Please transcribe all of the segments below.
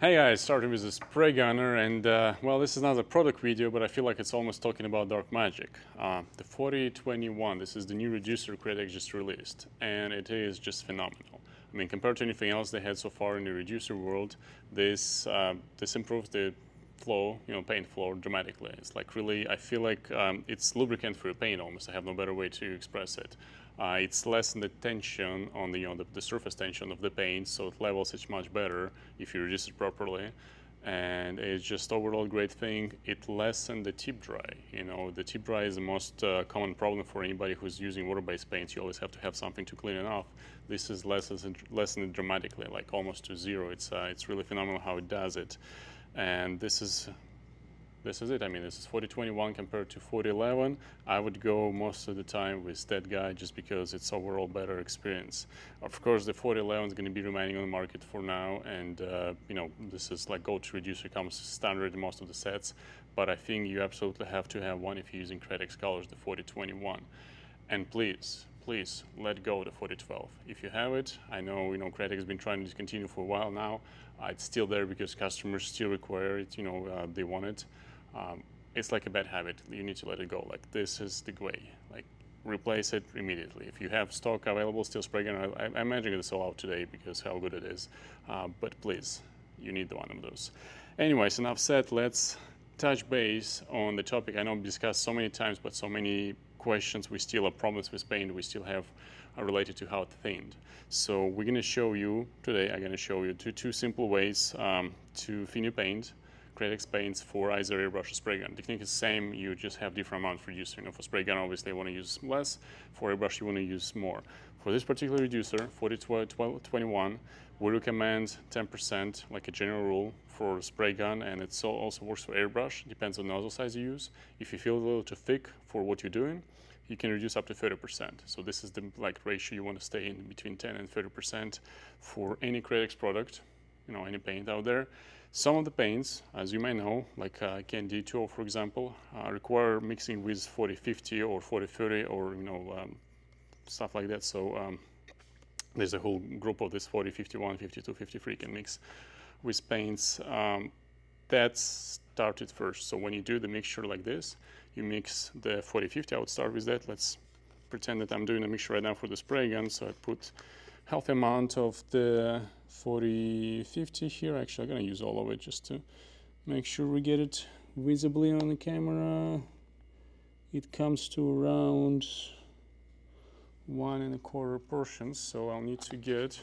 Hey guys, starting with the spray gunner, and well, this is not a product video, but I feel like it's almost talking about dark magic. The 4021, this is the new reducer Createx just released, and it is just phenomenal. I mean, compared to anything else they had so far in the reducer world, this improves the flow, paint flow dramatically. It's like really, I feel like it's lubricant for your paint almost. I have no better way to express it. It's less the tension on the surface tension of the paint, so it levels it much better if you reduce it properly. And it's just overall great thing. It lessens the tip dry. The tip dry is the most common problem for anybody who's using water-based paints. You always have to have something to clean it off. This is lessen it dramatically, like almost to zero. It's really phenomenal how it does it. And this is it. I mean, this is 4021 compared to 4011. I would go most of the time with that guy just because it's overall better experience. Of course, the 4011 is going to be remaining on the market for now, and this is like go-to reducer, comes standard in most of the sets. But I think you absolutely have to have one if you're using Createx colors, the 4021. And please let go of the 4012. If you have it, I know Createx has been trying to discontinue for a while now. It's still there because customers still require it. They want it. It's like a bad habit. You need to let it go. Like, this is the way. Like, replace it immediately. If you have stock available, still spray gun, I imagine it's all out today because how good it is. But please, you need one of those. Anyways, enough said. Let's touch base on the topic. I know we discussed so many times, but so many questions we still have problems with paint we still have related to how it thinned. So we're going to show you today. I'm going to show you two simple ways to thin your paint. Createx paints for either airbrush or spray gun. The technique is the same, you just have different amount of reducer. For spray gun, obviously you want to use less. For airbrush, you want to use more. For this particular reducer, 4021, we recommend 10%, like a general rule, for spray gun, and it also works for airbrush. Depends on the nozzle size you use. If you feel a little too thick for what you're doing, you can reduce up to 30%. So this is the ratio you want to stay in between 10 and 30% for any Createx product, any paint out there. Some of the paints, as you may know, like Candy 2, for example, require mixing with 4050 or 4030 or stuff like that. So there's a whole group of this 4051, 52, 53 can mix with paints. That started first. So when you do the mixture like this, you mix the 4050. I would start with that. Let's pretend that I'm doing a mixture right now for the spray gun. So I put healthy amount of the 4050 here. Actually, I'm gonna use all of it just to make sure we get it visibly on the camera. It comes to around 1 1/4 portions, so I'll need to get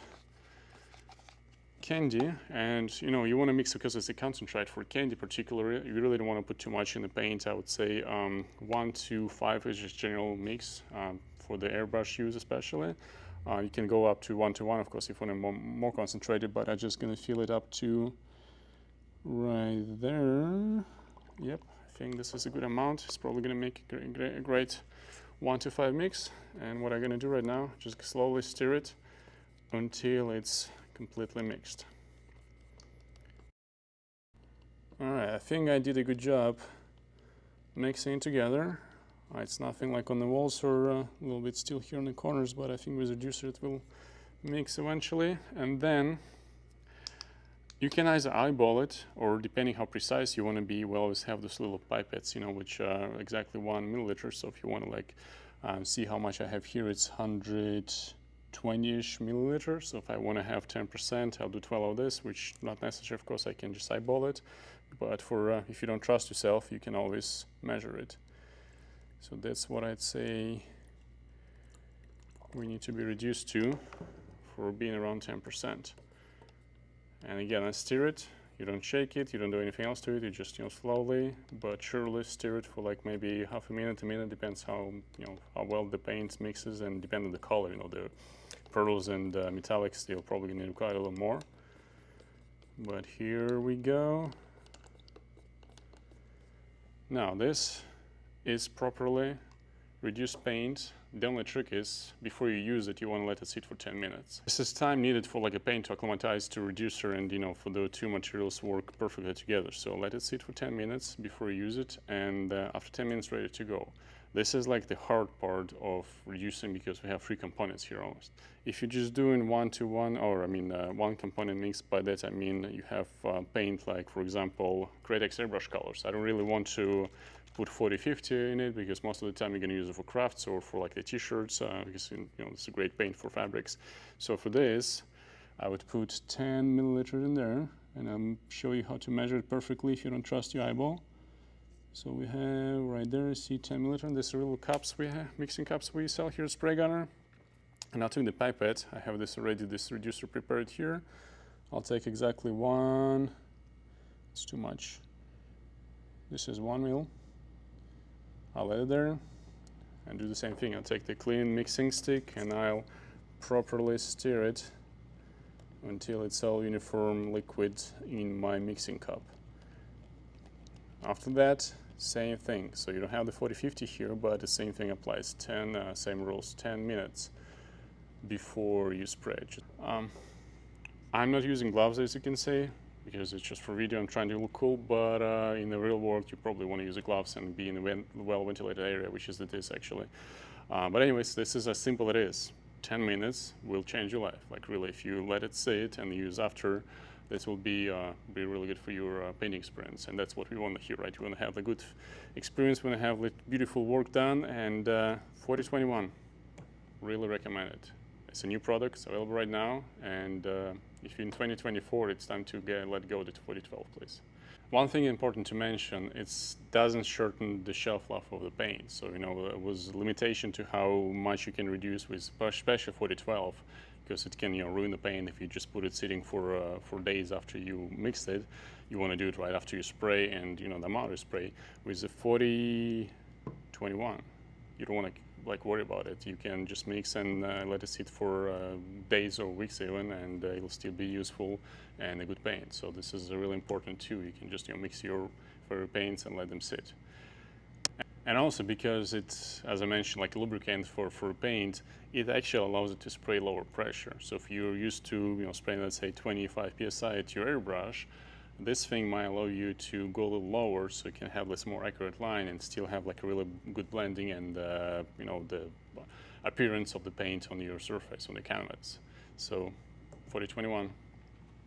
candy. And you want to mix, because it's a concentrate for candy particularly, you really don't want to put too much in the paint. I would say 1 to 5 is just general mix for the airbrush use especially. You can go up to 1 to 1, of course, if you want to more concentrated, but I'm just going to fill it up to right there. Yep, I think this is a good amount. It's probably going to make a great 1 to 5 mix. And what I'm going to do right now, just slowly stir it until it's completely mixed. Alright, I think I did a good job mixing it together. It's nothing like on the walls or a little bit still here in the corners, but I think with the reducer it will mix eventually. And then you can either eyeball it, or depending how precise you want to be, we always have those little pipettes, which are exactly 1 milliliter. So if you want to see how much I have here, it's 120-ish milliliters. So if I want to have 10%, I'll do 12 of this, which not necessary. Of course, I can just eyeball it. But for if you don't trust yourself, you can always measure it. So that's what I'd say we need to be reduced to for being around 10%. And again, I stir it. You don't shake it, you don't do anything else to it. You just slowly but surely stir it for like maybe half a minute, depends how how well the paint mixes, and depending on the color. The pearls and metallics, you'll probably need quite a little more. But here we go. Now this is properly reduced paint. The only trick is, before you use it, you want to let it sit for 10 minutes. This is time needed for like a paint to acclimatize to reducer, and for the two materials work perfectly together. So let it sit for 10 minutes before you use it, and after 10 minutes ready to go. This is like the hard part of reducing, because we have 3 components here almost. If you're just doing 1-to-1, or I mean 1 component mix, by that I mean you have paint, like for example Createx airbrush colors. I don't really want to put 40-50 in it, because most of the time you're going to use it for crafts or for like the t-shirts, because it's a great paint for fabrics. So for this I would put 10 milliliters in there, and I'll show you how to measure it perfectly if you don't trust your eyeball. So we have right there, see 10 milliliter. These are little cups we have, mixing cups we sell here at Spray Gunner. And I'll take the pipette. I have this already, this reducer prepared here. I'll take exactly 1. It's too much. This is 1 mil. I'll let it there and do the same thing. I'll take the clean mixing stick and I'll properly stir it until it's all uniform liquid in my mixing cup. After that, same thing. So you don't have the 40-50 here, but the same thing applies. 10, same rules, 10 minutes before you spray it. I'm not using gloves, as you can see, because it's just for video. I'm trying to look cool, but in the real world, you probably want to use the gloves and be in a well-ventilated area, which is this actually. But anyways, this is as simple as it is. 10 minutes will change your life. Like really, if you let it sit and use after, this will be really good for your painting experience, and that's what we want here, right? We want to have a good experience, we want to have beautiful work done, and 4021, really recommend it. It's a new product, it's available right now, and if in 2024, it's time to let go of the 4012, please. One thing important to mention, it doesn't shorten the shelf life of the paint. So, it was a limitation to how much you can reduce with especially 4012, because it can ruin the paint if you just put it sitting for days after you mixed it. You want to do it right after you spray, and the amount of spray. With the 4021, you don't want to worry about it. You can just mix and let it sit for days or weeks even, and it'll still be useful and a good paint. So this is really important too. You can just mix your favorite paints and let them sit. And also because it's, as I mentioned, like a lubricant for paint, it actually allows it to spray lower pressure. So if you're used to spraying, let's say 25 psi at your airbrush, this thing might allow you to go a little lower, so you can have this more accurate line and still have like a really good blending and the appearance of the paint on your surface, on the canvas. So 4021.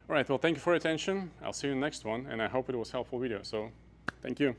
All right, well, thank you for your attention. I'll see you in the next one, and I hope it was a helpful video. So thank you.